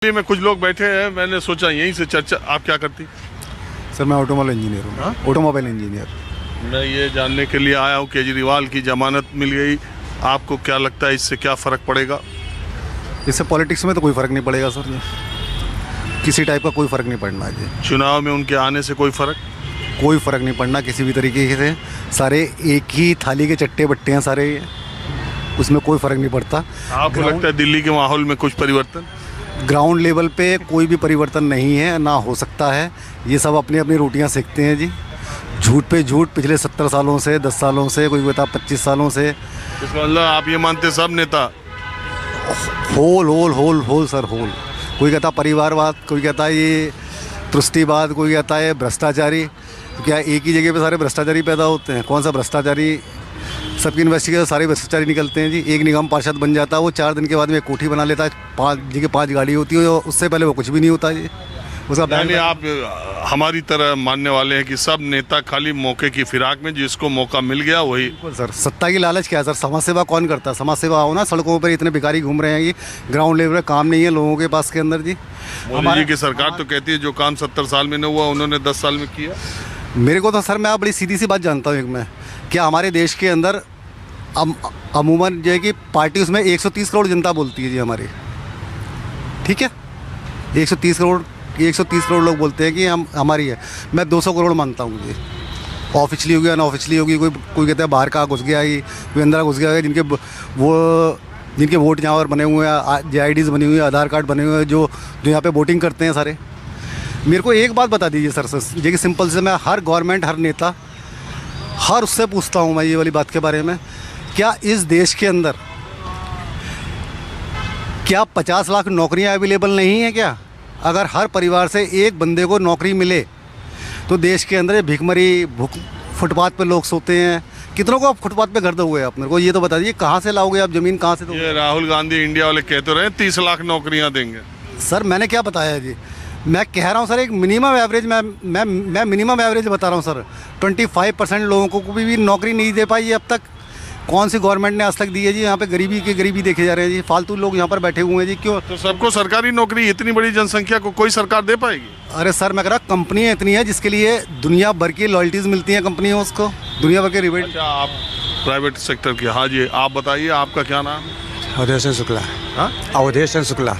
में कुछ लोग बैठे हैं, मैंने सोचा यहीं से चर्चा। आप क्या करती? सर मैं ऑटोमोबाइल इंजीनियर हूँ। Automobile engineer. मैं ये जानने के लिए आया हूँ, केजरीवाल की जमानत मिल गई, आपको क्या लगता है इससे क्या फ़र्क पड़ेगा? इससे पॉलिटिक्स में तो कोई फ़र्क नहीं पड़ेगा सर जी, किसी टाइप का कोई फ़र्क नहीं पड़ना है जी। चुनाव में उनके आने से कोई फ़र्क नहीं पड़ना किसी भी तरीके से। सारे एक ही थाली के चट्टे बट्टे हैं सारे, उसमें कोई फ़र्क नहीं पड़ता। आपको लगता है दिल्ली के माहौल में कुछ परिवर्तन? ग्राउंड लेवल पे कोई भी परिवर्तन नहीं है, ना हो सकता है। ये सब अपनी अपनी रोटियां सेकते हैं जी, झूठ पे झूठ पिछले 70 सालों से, 10 सालों से, कोई बता 25 सालों से। इसका मतलब आप ये मानते सब नेता होल सर, होल। कोई कहता परिवारवाद, कोई कहता ये तुष्टिवाद, कोई कहता है भ्रष्टाचारी। तो क्या एक ही जगह पे सारे भ्रष्टाचारी पैदा होते हैं? कौन सा भ्रष्टाचारी? सबकी इन्वेस्टिगेशन सारे भ्रष्टाचारी निकलते हैं जी। एक निगम पार्षद बन जाता है, वो 4 दिन के बाद में एक कोठी बना लेता है, 5 गाड़ी होती है, उससे पहले वो कुछ भी नहीं होता जी। उसका यानी आप हमारी तरह मानने वाले हैं कि सब नेता खाली मौके की फिराक में, जिसको मौका मिल गया वही। बिल्कुल सर, सत्ता की लालच क्या है सर? समाज सेवा कौन करता है? समाज सेवा हो ना। सड़कों पर इतने भिखारी घूम रहे हैं कि ग्राउंड लेवल पर काम नहीं है लोगों के पास के अंदर जी। मोदी जी की सरकार तो कहती है जो काम 70 साल में नहीं हुआ उन्होंने 10 साल में किया। मेरे को तो सर, मैं बड़ी सीधी सी बात जानता हूँ। मैं क्या हमारे देश के अंदर अमूमन जो है कि पार्टी उसमें 130 करोड़ जनता बोलती है जी हमारी, ठीक है? 130 करोड़ लोग बोलते हैं कि हम हमारी है। मैं 200 करोड़ मानता हूँ जी। ऑफिशियली होगी, अनऑफिशियली होगी, कोई कहता है बाहर का घुस गया ही, कोई अंदर घुस गया है, जिनके वोट यहाँ पर बने हुए हैं, JIDs बनी हुई है, आधार कार्ड बने हुए हैं, जो यहाँ पे वोटिंग करते हैं सारे। मेरे को एक बात बता दीजिए सर, ये कि सिंपल से मैं हर गवर्नमेंट, हर नेता, हर उससे पूछता हूँ मैं ये वाली बात के बारे में, क्या इस देश के अंदर क्या 50 लाख नौकरियां अवेलेबल नहीं है क्या? अगर हर परिवार से एक बंदे को नौकरी मिले तो देश के अंदर भिखमरी फुटपाथ पे लोग सोते हैं। कितनों को आप फुटपाथ पे घर दोगे आप? मेरे को ये तो बता दीजिए, कहाँ से लाओगे आप ज़मीन, कहाँ से दोगे? ये राहुल गांधी इंडिया वाले कहते रहे 30 लाख नौकरियां देंगे। सर मैंने क्या बताया जी? मैं कह रहा हूँ सर, एक मिनिमम एवरेज, मैं मिनिमम एवरेज बता रहा हूँ सर। 25% लोगों को भी नौकरी नहीं दे पाई अब तक। कौन सी गवर्नमेंट ने आज तक दी है जी? यहाँ पे गरीबी देखे जा रहे हैं जी। फालतू लोग यहाँ पर बैठे हुए हैं जी। क्यों? तो सबको सरकारी नौकरी, इतनी बड़ी जनसंख्या को कोई सरकार दे पाएगी? अरे सर मैं कह रहा, कंपनियाँ इतनी है जिसके लिए दुनिया भर की लॉयल्टीज़ मिलती हैं कंपनियों उसको, दुनिया भर के रिबेट। अच्छा, आप प्राइवेट सेक्टर के। हाँ जी, आप बताइए, आपका क्या नाम? अवधेशन शुक्ला। हाँ, अवधेशन शुक्ला।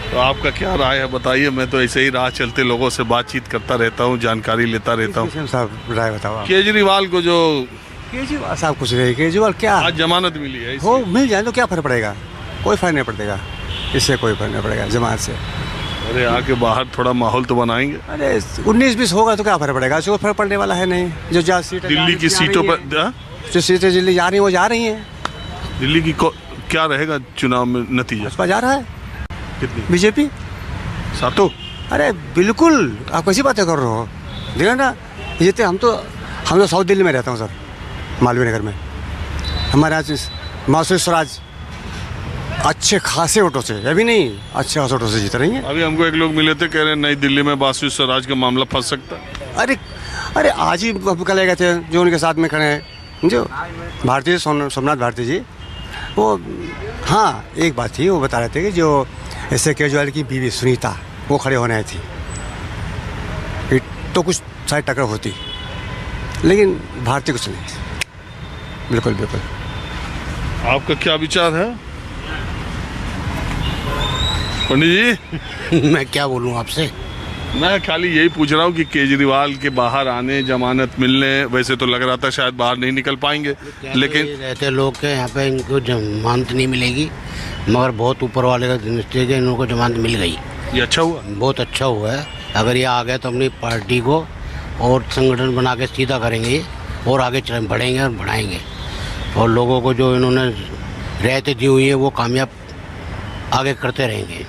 तो आपका क्या राय है बताइए। मैं तो ऐसे ही राह चलते लोगों से बातचीत करता रहता हूँ, जानकारी लेता रहता हूँ। साहब राय बताओ। केजरीवाल को जो केजरीवाल साहब कुछ नहीं, केजरीवाल क्या आज जमानत मिली है, हो मिल जाए तो क्या फर्क पड़ेगा? कोई फर्क नहीं पड़ेगा, इससे कोई फर्क नहीं पड़ेगा जमानत से। अरे आके बाहर थोड़ा माहौल तो बनाएंगे। अरे 19-20 होगा तो क्या फर्क पड़ेगा? जो फर्क पड़ने वाला है नहीं। जो जा सीटें दिल्ली की सीटों पर, जो सीटें दिल्ली जा रही हैं वो जा रही हैं। दिल्ली की क्या रहेगा चुनाव में नतीजा? भाजपा जा रहा है। कितनी? बीजेपी सातों। अरे बिल्कुल, आप कैसी बातें कर रहे हो? देखा ना, ये तो हम तो साउथ दिल्ली में रहता हूँ सर, मालवीय नगर में। हमारे यहाँ मासूम स्वराज अच्छे खासे वोटों से, अभी नहीं, अच्छे खासे वोटों से जीत रही हैं। अभी हमको एक लोग मिले थे, कह रहे नई दिल्ली में बासु स्वराज का मामला फंस सकता है। अरे आज ही कल गए थे जो उनके साथ में खड़े हैं, जो भारती सोमनाथ भारती जी, वो हाँ एक बात थी, वो बता रहे थे कि जो ऐसे केजरीवाल की बीवी सुनीता वो खड़े होने आई थी, तो कुछ शायद टक्कर होती, लेकिन भारती कुछ नहीं। बिल्कुल। आपका क्या विचार है पंडित जी? मैं क्या बोलूं आपसे? मैं खाली यही पूछ रहा हूँ कि केजरीवाल के बाहर आने, जमानत मिलने, वैसे तो लग रहा था शायद बाहर नहीं निकल पाएंगे, लेकिन रहते लोग के यहाँ पे इनको जमानत नहीं मिलेगी, मगर बहुत ऊपर वाले का दृष्टि के इनको जमानत मिल गई। ये अच्छा हुआ, बहुत अच्छा हुआ है। अगर ये आ गए तो अपनी पार्टी को और संगठन बना के सीधा करेंगे और आगे बढ़ेंगे और बढ़ाएंगे, और लोगों को जो इन्होंने रियायतें दी हुई है वो कामयाब आगे करते रहेंगे।